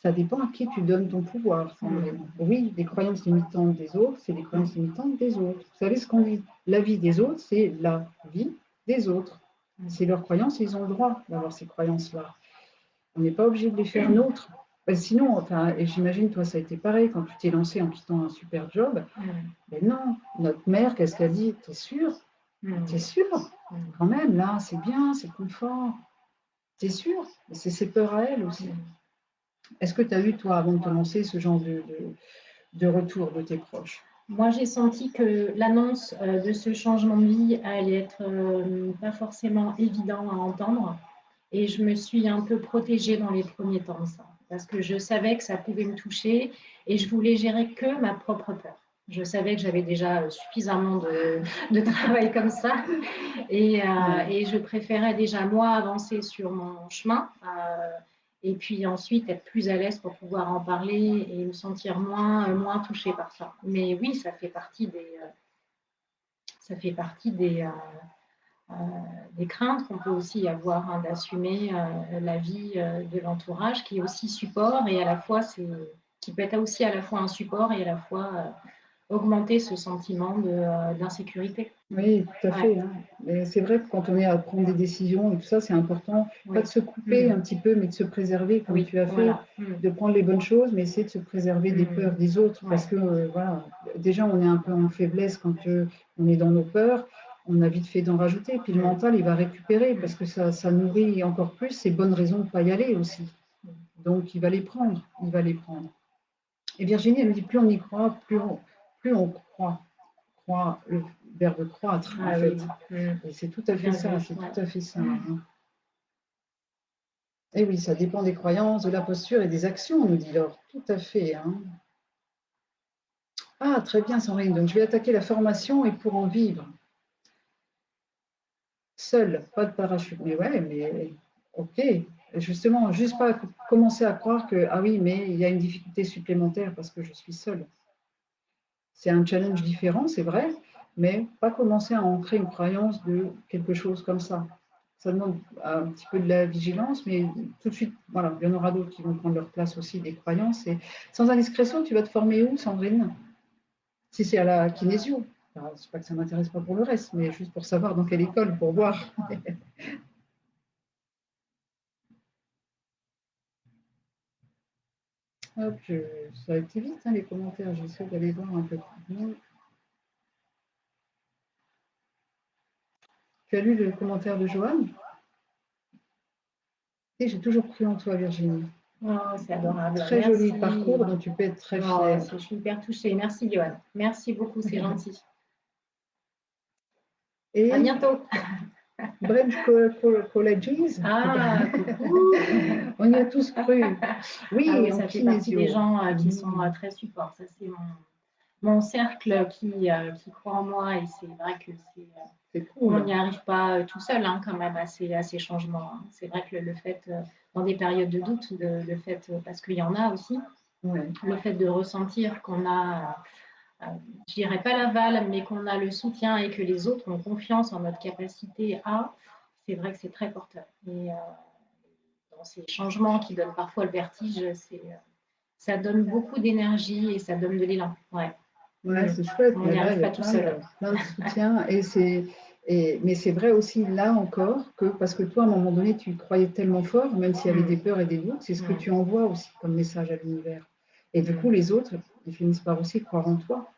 Ça dépend à qui tu donnes ton pouvoir, Sandrine. Oui, les croyances limitantes des autres, c'est les croyances limitantes des autres. Vous savez ce qu'on dit? La vie des autres, c'est la vie des autres. C'est leurs croyances, ils ont le droit d'avoir ces croyances-là. On n'est pas obligé de les faire nôtres. Sinon, enfin, et j'imagine, toi, ça a été pareil quand tu t'es lancé en quittant un super job. Mais non, notre mère, qu'est-ce qu'elle dit? T'es sûre? T'es sûre? Quand même, là, c'est bien, c'est confort. T'es sûre? C'est ses peurs à elle aussi. Est-ce que tu as eu, toi, avant de te lancer, ce genre de retour de tes proches? Moi, j'ai senti que l'annonce de ce changement de vie allait être pas forcément évident à entendre. Et je me suis un peu protégée dans les premiers temps de ça, parce que je savais que ça pouvait me toucher et je voulais gérer que ma propre peur. Je savais que j'avais déjà suffisamment de travail comme ça et je préférais déjà moi avancer sur mon chemin et puis ensuite être plus à l'aise pour pouvoir en parler et me sentir moins touchée par ça. Mais oui, ça fait partie des craintes qu'on peut aussi avoir d'assumer la vie de l'entourage qui est aussi support et à la fois qui peut être aussi à la fois un support et à la fois augmenter ce sentiment d'insécurité. Oui, tout à Ouais. fait. Hein. Mais c'est vrai que quand on est à prendre des décisions et tout ça, c'est important, Oui. pas de se couper un petit peu, mais de se préserver comme Oui, tu as fait, voilà. de prendre les bonnes choses, mais essayer de se préserver des peurs des autres, parce que voilà, déjà on est un peu en faiblesse quand on est dans nos peurs, on a vite fait d'en rajouter, puis le mental il va récupérer parce que ça nourrit encore plus ses bonnes raisons de ne pas y aller aussi. Donc il va les prendre, il va les prendre. Et Virginie, elle me dit plus on y croit, plus on croit. Le verbe croître, en fait. Et c'est tout à fait ça, c'est tout à fait ça. Hein. Et oui, ça dépend des croyances, de la posture et des actions, nous dit Laure. Tout à fait. Hein. Ah, très bien, Sandrine. Donc, je vais attaquer la formation et pour en vivre. Seul, pas de parachute. Mais ouais, mais ok. Justement, juste pas commencer à croire que, ah oui, mais il y a une difficulté supplémentaire parce que je suis seule. C'est un challenge différent, c'est vrai, mais pas commencer à ancrer une croyance de quelque chose comme ça. Ça demande un petit peu de la vigilance, mais tout de suite, voilà, il y en aura d'autres qui vont prendre leur place aussi, des croyances. Et sans indiscrétion, tu vas te former où, Sandrine? Si c'est à la kinésio. Alors, c'est pas que ça m'intéresse pas pour le reste, mais juste pour savoir dans quelle école, pour voir. Hop, ça a été vite, hein, les commentaires. J'essaie d'aller voir un peu plus. Tu as lu le commentaire de Joanne? Et j'ai toujours cru en toi, Virginie. Oh, c'est adorable. Très Merci. joli parcours dont tu peux être très Oh, fière. je suis hyper touchée. Merci, Johan. Merci beaucoup, c'est gentil. Et à bientôt. Branch Colleges. Ah, coucou. On y a tous cru. Oui, ah oui, en ça fait partie des kinésio. gens qui sont très supports. Ça, c'est mon cercle qui croit en moi et c'est vrai que c'est on cool. n'y arrive pas tout seul hein, quand même à ces changements. Hein. C'est vrai que le fait, dans des périodes de doute, le fait, parce qu'il y en a aussi, Ouais. le fait de ressentir qu'on a, je dirais pas l'aval, mais qu'on a le soutien et que les autres ont confiance en notre capacité c'est vrai que c'est très porteur. Et dans ces changements qui donnent parfois le vertige, ça donne beaucoup d'énergie et ça donne de l'élan. Ouais. Ouais, c'est chouette. On Mais n'y là, arrive il y a pas tout seul. plein de soutien. Mais c'est vrai aussi, là encore, que parce que toi, à un moment donné, tu y croyais tellement fort, même s'il y avait des peurs et des doutes, c'est ce que tu envoies aussi comme message à l'univers. Et du coup, les autres, ils finissent par aussi croire en toi.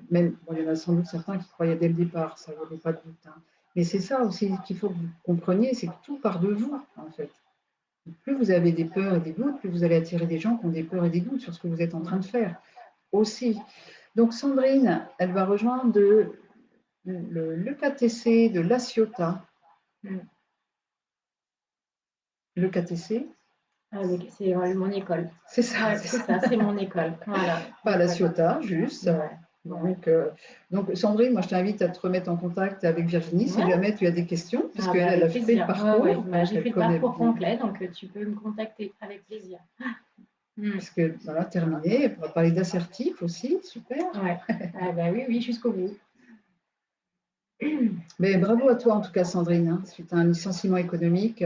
Même, bon, il y en a sans doute certains qui croyaient dès le départ, ça, il n'y avait pas de doute. Hein. Mais c'est ça aussi qu'il faut que vous compreniez, c'est que tout part de vous, en fait. Plus vous avez des peurs et des doutes, plus vous allez attirer des gens qui ont des peurs et des doutes sur ce que vous êtes en train de faire aussi. Donc Sandrine, elle va rejoindre le KTC de La Ciotat. Le KTC. Ah, c'est mon école. C'est ça. Ouais, c'est ça, c'est mon école. Voilà. Pas La Ciotat, juste. Ouais. Donc, Sandrine, moi je t'invite à te remettre en contact avec Virginie si jamais tu as des questions, puisqu'elle avec a fait plaisir. le parcours. J'ai fait le parcours complet, donc tu peux me contacter avec plaisir. Puisque voilà, terminé, on va parler d'assertif aussi, super. Ouais. Ah, bah oui, jusqu'au bout. Mais bravo à toi en tout cas, Sandrine. Hein, suite à un licenciement économique,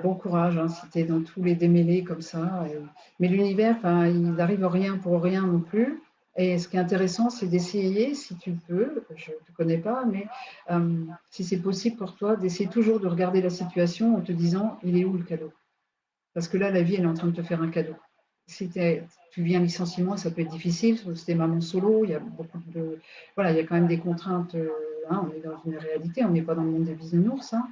bon courage hein, si tu es dans tous les démêlés comme ça. Mais l'univers, il n'arrive rien pour rien non plus. Et ce qui est intéressant, c'est d'essayer, si tu peux, je ne te connais pas, mais si c'est possible pour toi, d'essayer toujours de regarder la situation en te disant, il est où le cadeau? Parce que là, la vie, elle est en train de te faire un cadeau. Si tu vis un licenciement, ça peut être difficile, surtout si tu es maman solo, il y a beaucoup de... Voilà, il y a quand même des contraintes, hein, on est dans une réalité, on n'est pas dans le monde des bisounours. Hein,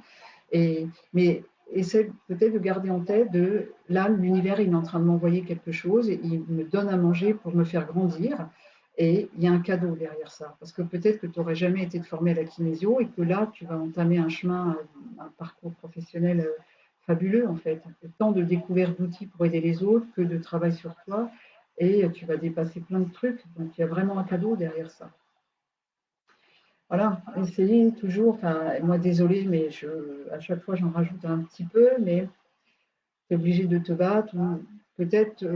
mais essaie peut-être de garder en tête de là, l'univers, il est en train de m'envoyer quelque chose, et il me donne à manger pour me faire grandir. Et il y a un cadeau derrière ça. Parce que peut-être que tu n'aurais jamais été formé à la kinésio et que là, tu vas entamer un chemin, un parcours professionnel fabuleux, en fait. Tant de découvertes d'outils pour aider les autres que de travail sur toi. Et tu vas dépasser plein de trucs. Donc, il y a vraiment un cadeau derrière ça. Voilà, essayez toujours. Enfin, moi, désolée, mais à chaque fois, j'en rajoute un petit peu, mais tu es obligé de te battre. Ou peut-être,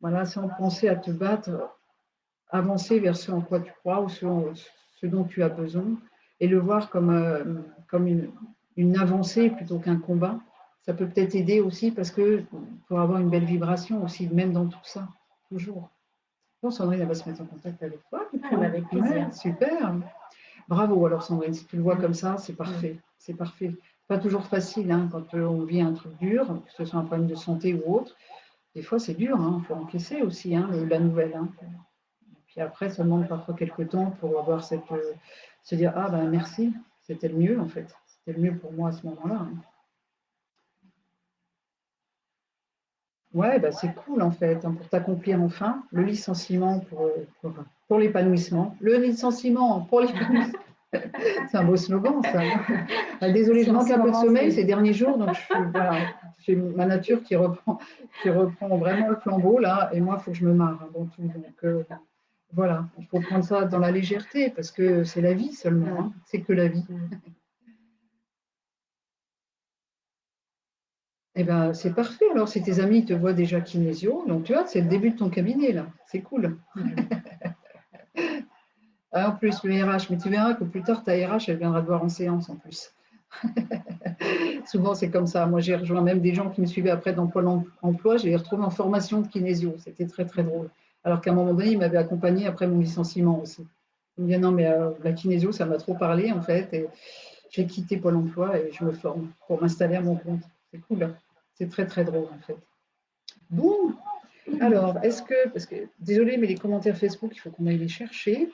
voilà, sans penser à te battre, avancer vers ce en quoi tu crois ou ce dont tu as besoin et le voir comme une avancée plutôt qu'un combat. Ça peut peut-être aider aussi parce que pour avoir une belle vibration aussi, même dans tout ça, toujours. Bon, Sandrine, elle va se mettre en contact avec toi. Avec plaisir. Ouais, super. Bravo, alors Sandrine, si tu le vois comme ça, c'est parfait. C'est parfait. Pas toujours facile hein, quand on vit un truc dur, que ce soit un problème de santé ou autre. Des fois, c'est dur, il faut encaisser aussi hein, la nouvelle. Hein. Puis après, ça demande parfois quelques temps pour avoir se dire ah ben merci, c'était le mieux en fait, c'était le mieux pour moi à ce moment-là. Hein. Ouais, bah c'est cool en fait, hein, pour t'accomplir enfin, le licenciement pour l'épanouissement, le licenciement pour l'épanouissement. C'est un beau slogan ça. Désolée, je manque un peu de sommeil ces derniers jours, donc voilà, j'ai ma nature qui reprend vraiment le flambeau là, et moi il faut que je me marre hein, dans tout. Donc, voilà, il faut prendre ça dans la légèreté parce que c'est la vie seulement, hein. C'est que la vie. Eh ben, c'est parfait. Alors, si tes amis te voient déjà kinésio, donc tu vois, c'est le début de ton cabinet là. C'est cool. Ah, en plus, le RH, mais tu verras que plus tard, ta RH, elle viendra te voir en séance en plus. Souvent, c'est comme ça. Moi, j'ai rejoint même des gens qui me suivaient après dans Pôle emploi. Je les retrouvés en formation de kinésio. C'était très, très drôle. Alors qu'à un moment donné, ils m'avaient accompagné après mon licenciement aussi. Ils me disaient non, mais la kinésio, ça m'a trop parlé en fait. Et j'ai quitté Pôle emploi et je me forme pour m'installer à mon compte. C'est cool. C'est très, très drôle en fait. Bon, alors, parce que, désolé, mais les commentaires Facebook, il faut qu'on aille les chercher.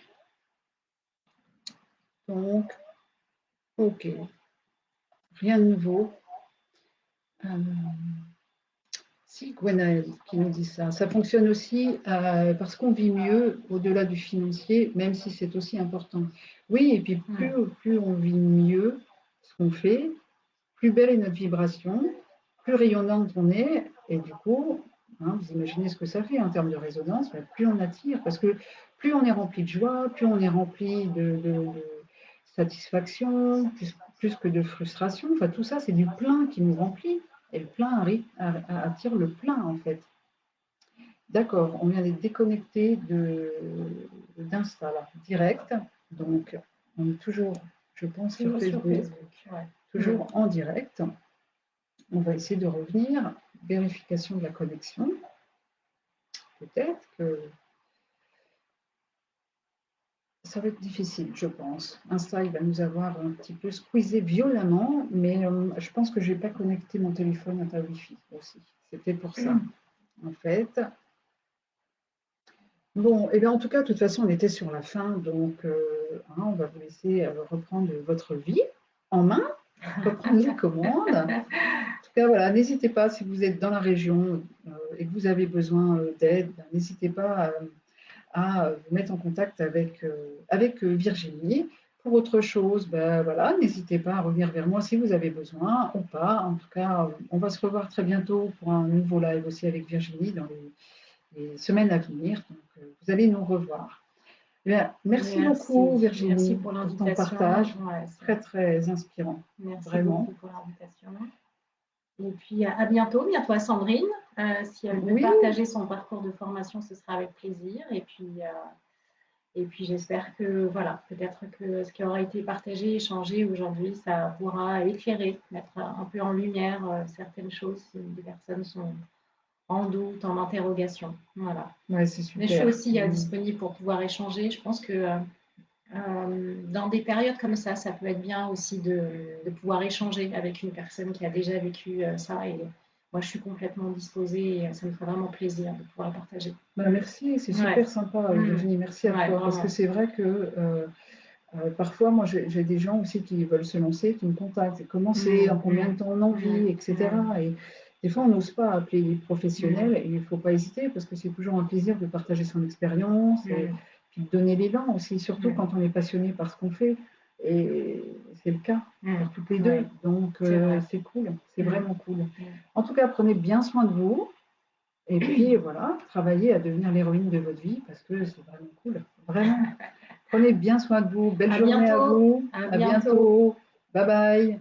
Donc, ok, rien de nouveau. Si, Gwenaël qui nous dit ça. Ça fonctionne aussi parce qu'on vit mieux au-delà du financier, même si c'est aussi important. Oui, et puis plus on vit mieux ce qu'on fait, plus belle est notre vibration, plus rayonnante on est, et du coup, hein, vous imaginez ce que ça fait en termes de résonance, plus on attire, parce que plus on est rempli de joie, plus on est rempli de satisfaction, plus que de frustration, enfin tout ça c'est du plein qui nous remplit, et le plein attire le plein en fait. D'accord, on vient d'être déconnecté d'Insta là, direct, donc on est toujours, je pense, sur Facebook, ouais. toujours en direct. On va essayer de revenir. Vérification de la connexion. Peut-être que ça va être difficile, je pense. Insta, il va nous avoir un petit peu squeezé violemment, mais je pense que je n'ai pas connecté mon téléphone à ta Wi-Fi aussi. C'était pour ça, en fait. Bon, et bien en tout cas, de toute façon, on était sur la fin, donc hein, on va vous laisser reprendre votre vie en main, reprendre les commandes. En tout cas, voilà, n'hésitez pas, si vous êtes dans la région et que vous avez besoin d'aide, n'hésitez pas à vous mettre en contact avec Virginie. Pour autre chose, ben, voilà, n'hésitez pas à revenir vers moi si vous avez besoin ou pas. En tout cas, on va se revoir très bientôt pour un nouveau live aussi avec Virginie dans les semaines à venir. Donc, vous allez nous revoir. Bien, merci beaucoup, Virginie, merci pour ton partage. Ouais, très, très inspirant. Merci vraiment. beaucoup pour l'invitation. Et puis, à bientôt à Sandrine. Si elle veut partager son parcours de formation, ce sera avec plaisir. Et puis j'espère que, voilà, peut-être que ce qui aura été partagé, échangé aujourd'hui, ça pourra éclairer, mettre un peu en lumière certaines choses si des personnes sont en doute, en interrogation. Voilà. Ouais, c'est super. Mais je suis aussi disponible pour pouvoir échanger. Je pense que dans des périodes comme ça peut être bien aussi de pouvoir échanger avec une personne qui a déjà vécu ça. Et moi, je suis complètement disposée et ça me fait vraiment plaisir de pouvoir partager. Merci, c'est super sympa, Virginie. Merci à toi. Parce que c'est vrai que Parfois, moi, j'ai des gens aussi qui veulent se lancer, qui me contactent. Comment c'est, en combien de temps on en vit, etc. Et des fois, on n'ose pas appeler les professionnels et il ne faut pas hésiter parce que c'est toujours un plaisir de partager son expérience et puis de donner l'élan aussi, surtout quand on est passionné par ce qu'on fait. Et c'est le cas pour toutes les deux. Donc, c'est cool, c'est vraiment cool. En tout cas, prenez bien soin de vous. Et puis voilà, travaillez à devenir l'héroïne de votre vie parce que c'est vraiment cool, vraiment. Prenez bien soin de vous. Belle À journée à bientôt. vous. À À bientôt. bientôt. Bye bye.